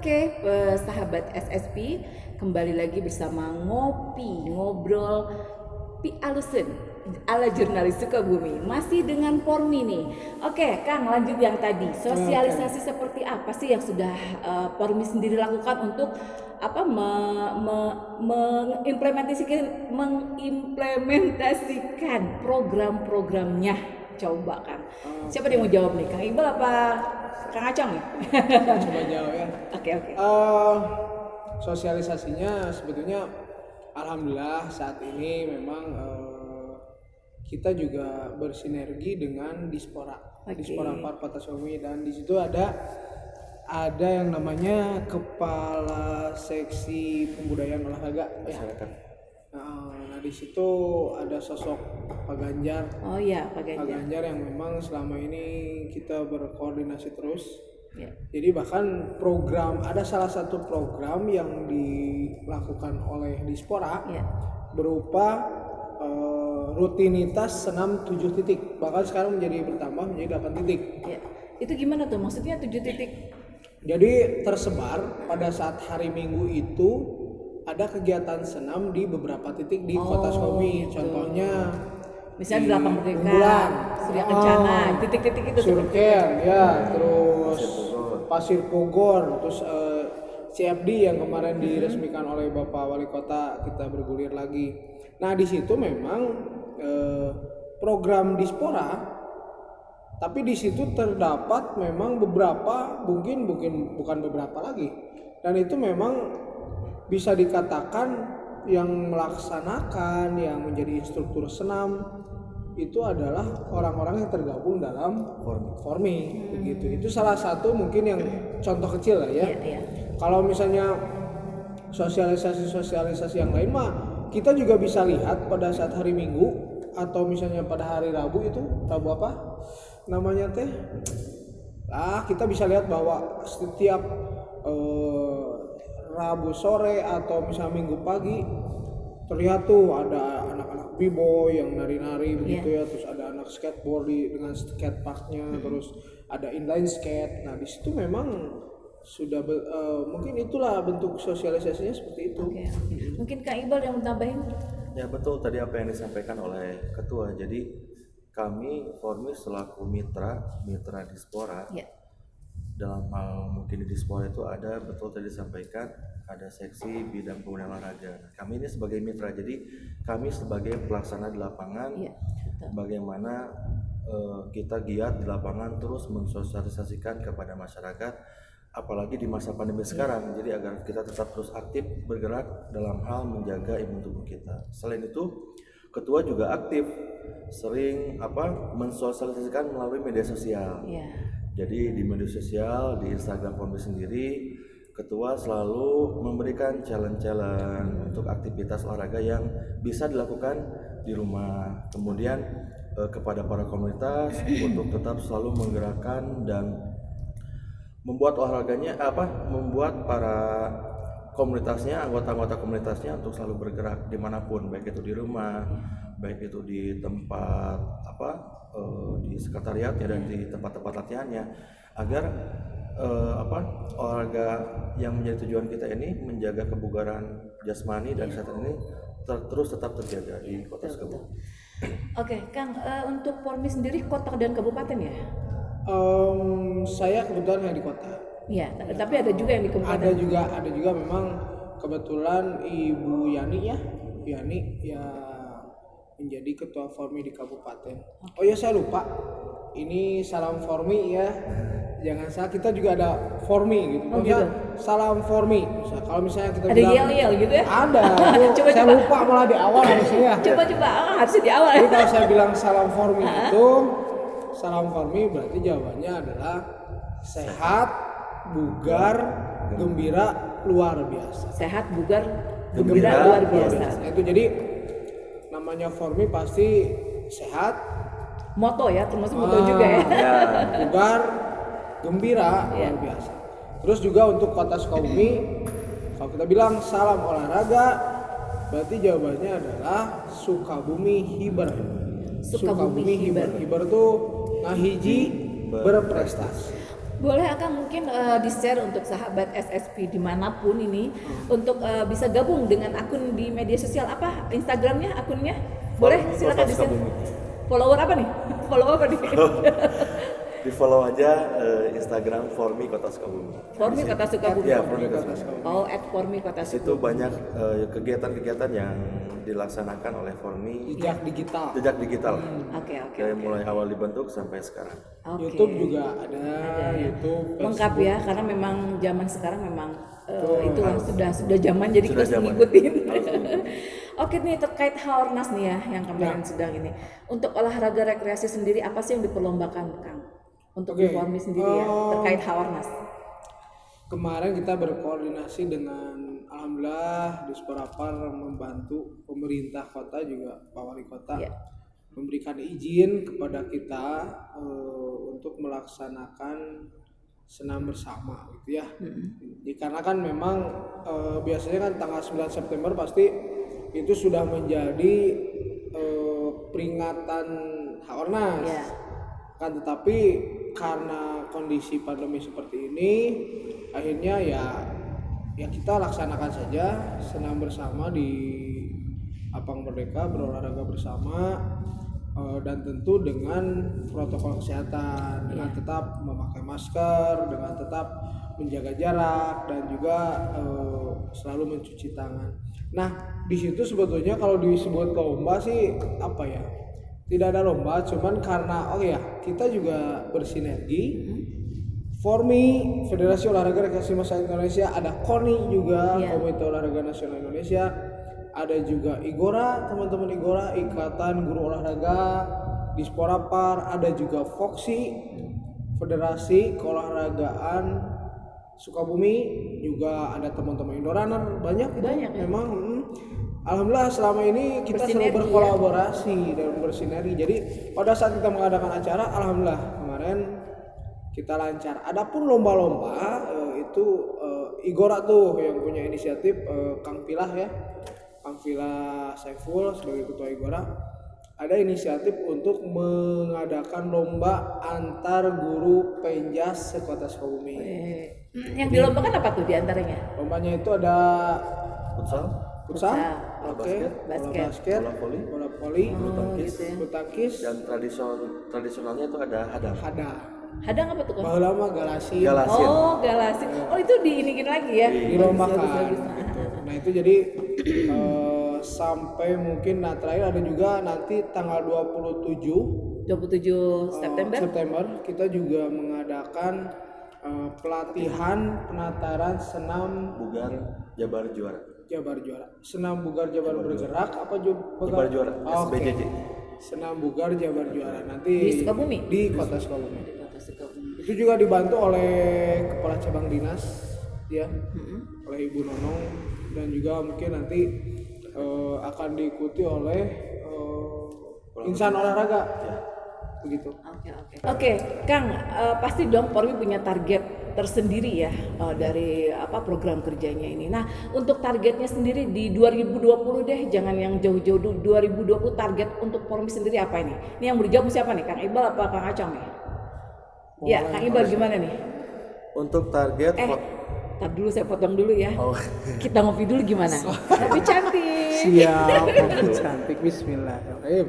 Oke, sahabat SSP, kembali lagi bersama ngobrol Pi Alusen ala jurnalis Sukabumi. Masih dengan Pormi nih. Oke, Kang, lanjut yang tadi. Sosialisasi seperti apa sih yang sudah Pormi sendiri lakukan untuk mengimplementasikan program-programnya? Coba Kang. Siapa yang mau jawab nih? Kang Iqbal apa Kang Acang nih? Coba jawab ya. Oke. Sosialisasinya sebetulnya alhamdulillah saat ini memang kita juga bersinergi dengan Dispora Park Kota Sukabumi, dan di situ ada yang namanya Kepala Seksi Pembudayaan Olahraga masyarakat. Nah di situ ada sosok Pak Ganjar. Oh iya, Pak Ganjar. Pak Ganjar yang memang selama ini kita berkoordinasi terus. Ya. Jadi bahkan ada salah satu program yang dilakukan oleh Dispora berupa rutinitas senam 7 titik. Bahkan sekarang bertambah menjadi 8 titik. Ya. Itu gimana tuh? Maksudnya 7 titik? Jadi tersebar pada saat hari Minggu itu ada kegiatan senam di beberapa titik di Kota Sukabumi. Gitu. Contohnya misalnya di Lapang Merdeka, Surya Kencana, titik-titik itu. Surken, ya, terus Pasir Bogor, terus CFD yang kemarin diresmikan oleh Bapak Wali Kota, kita bergulir lagi. Nah di situ memang program Dispora, tapi di situ terdapat memang beberapa, mungkin bukan beberapa lagi, dan itu memang bisa dikatakan yang melaksanakan, yang menjadi instruktur senam itu adalah orang-orang yang tergabung dalam Pormi begitu. Itu salah satu mungkin yang contoh kecil lah ya. Kalau misalnya sosialisasi yang lain mah kita juga bisa lihat pada saat hari Minggu atau misalnya pada hari Rabu, itu Rabu apa namanya teh, kita bisa lihat bahwa setiap Rabu sore atau misalnya Minggu pagi terlihat tuh ada anak-anak b-boy yang nari-nari begitu ya, terus ada anak skateboard dengan skateparknya, terus ada inline skate. Nah di situ memang sudah mungkin itulah bentuk sosialisasinya seperti itu. Mungkin Kak Iqbal yang tambahin. Ya betul, tadi apa yang disampaikan oleh Ketua. Jadi kami Pormi selaku mitra Dispora, dalam hal mungkin di Dispora itu ada, betul tadi disampaikan, ada seksi bidang pemuda olahraga. Kami ini sebagai mitra, jadi kami sebagai pelaksana di lapangan, bagaimana kita giat di lapangan terus mensosialisasikan kepada masyarakat, apalagi di masa pandemi sekarang. Jadi agar kita tetap terus aktif bergerak dalam hal menjaga imun tubuh kita. Selain itu, Ketua juga aktif sering mensosialisasikan melalui media sosial. Jadi di media sosial, di Instagram Pormi sendiri, Ketua selalu memberikan challenge untuk aktivitas olahraga yang bisa dilakukan di rumah. Kemudian kepada para komunitas untuk tetap selalu menggerakkan dan membuat olahraganya membuat para komunitasnya, anggota-anggota komunitasnya untuk selalu bergerak dimanapun, baik itu di rumah, baik itu di tempat di sekretariatnya dan di tempat-tempat latihannya, agar olahraga yang menjadi tujuan kita ini menjaga kebugaran jasmani dan kesehatan ini terus tetap terjaga di Kota Sukabumi. Oke, Kang, untuk Pormi sendiri kota dan kabupaten ya? Saya kebetulan yang di kota. Iya, tapi ada juga yang di kabupaten. Ada juga memang kebetulan Ibu Yani ya menjadi ketua Pormi di kabupaten. Oh ya, saya lupa. Ini salam Pormi ya. Jangan salah, kita juga ada Pormi gitu. Gitu. Salam Pormi. Kalau misalnya kita ada bilang yel-yel gitu ya? Ada. Saya lupa malah di awal harusnya. Coba harusnya di awal. Jadi kalau saya bilang salam Pormi itu, salam Pormi berarti jawabannya adalah sehat, bugar, gembira, luar biasa. Sehat, bugar, gembira, luar biasa. Nah, itu jadi namanya Pormi pasti sehat. Moto ya, termasuk moto juga ya. Bugar, gembira, luar biasa. Terus juga untuk Kota Sukabumi, kalau kita bilang salam olahraga, berarti jawabannya adalah Sukabumi Hiber. Sukabumi Hiber. Hiber tuh ngahiji berprestasi. Boleh Akang mungkin di-share untuk sahabat SSP dimanapun ini untuk bisa gabung dengan akun di media sosial apa Instagramnya akunnya? Boleh silakan di-share. Follower apa nih? Follow apa nih? Di follow aja Instagram Formi Kota Sukabumi. Formi Kota Sukabumi. Ya, Formi Kota Sukabumi. Oh, @Formi Kota Itu Sukabumi. banyak kegiatan-kegiatan yang dilaksanakan oleh Formi. Jejak digital. Jejak digital. Oke. Dari mulai awal dibentuk sampai sekarang. Oke. YouTube juga ada, YouTube, Lengkap Facebook. ya, karena memang zaman sekarang memang itulah sudah zaman jadi Sudah kita harus zaman. ngikutin. Oke nih terkait Haornas nih ya yang kemarin sedang ini. Untuk olahraga rekreasi sendiri apa sih yang diperlombakan Kang? Untuk Oke, di Formi sendiri ya terkait Haornas. Kemarin kita berkoordinasi dengan alhamdulillah Disporapar membantu pemerintah kota juga Pak Wali Kota Iya. memberikan izin kepada kita untuk melaksanakan senam bersama gitu ya. Dikarenakan memang biasanya kan tanggal 9 September pasti itu sudah menjadi peringatan Haornas. Iya. Kan tetapi karena kondisi pandemi seperti ini akhirnya ya kita laksanakan saja senam bersama di Lapang Merdeka, berolahraga bersama dan tentu dengan protokol kesehatan, dengan tetap memakai masker, dengan tetap menjaga jarak dan juga selalu mencuci tangan. Nah, di situ sebetulnya kalau disebut lomba sih apa ya? Tidak ada lomba, cuman karena kita juga bersinergi. Formi, Federasi Olahraga Rekreasi Masyarakat Indonesia, ada KONI juga, Komite Olahraga Nasional Indonesia, ada juga IGORA, teman-teman IGORA, Ikatan Guru Olahraga, Disporapar, ada juga FOKSI, Federasi Keolahragaan Sukabumi, juga ada teman-teman Indorunner, banyak ya. memang. Alhamdulillah selama ini kita selalu berkolaborasi dan bersinergi. Jadi pada saat kita mengadakan acara, alhamdulillah kemarin kita lancar. Adapun lomba-lomba itu IGORA tuh yang punya inisiatif Kang Pilah ya, Kang Pilah Saiful sebagai ketua IGORA ada inisiatif untuk mengadakan lomba antar guru penjas sekota Sukabumi. Yang dilombakan apa tuh diantaranya? Lombanya itu ada futsal, basket, bola basket, bola voli, bulu tangkis, Dan tradisionalnya itu ada hadang. Hadang apa tuh Kang? Baheula mah galasin. Oh, galasin. Oh, itu diinikin lagi ya. Dilombakan Bagus. gitu. Nah itu jadi sampai mungkin terakhir ada juga nanti tanggal 27 September kita juga mengadakan pelatihan penataran senam Bugar Jabar Juara. Senam Bugar Jabar Bergerak apa Jabar Juara, SBJJ. Senam Bugar Jabar Juara nanti Di Sukabumi? Di Kota Sukabumi. Itu juga dibantu oleh Kepala Cabang Dinas ya, oleh Ibu Nonong, dan juga mungkin nanti akan diikuti oleh insan olahraga ya, begitu. Oke, Kang, pasti dong Formi punya target tersendiri ya dari program kerjanya ini. Nah, untuk targetnya sendiri di 2020 deh, jangan yang jauh-jauh dulu. 2020 target untuk Formi sendiri apa ini? Ini yang berjawab siapa nih? Kang Iqbal apa Kang Acang nih? Ya, Kang Iqbal gimana nih? Untuk target Tar dulu saya potong dulu ya. Kita ngopi dulu gimana? Tapi cantik. Siap, cantik. Bismillahirrahmanirrahim.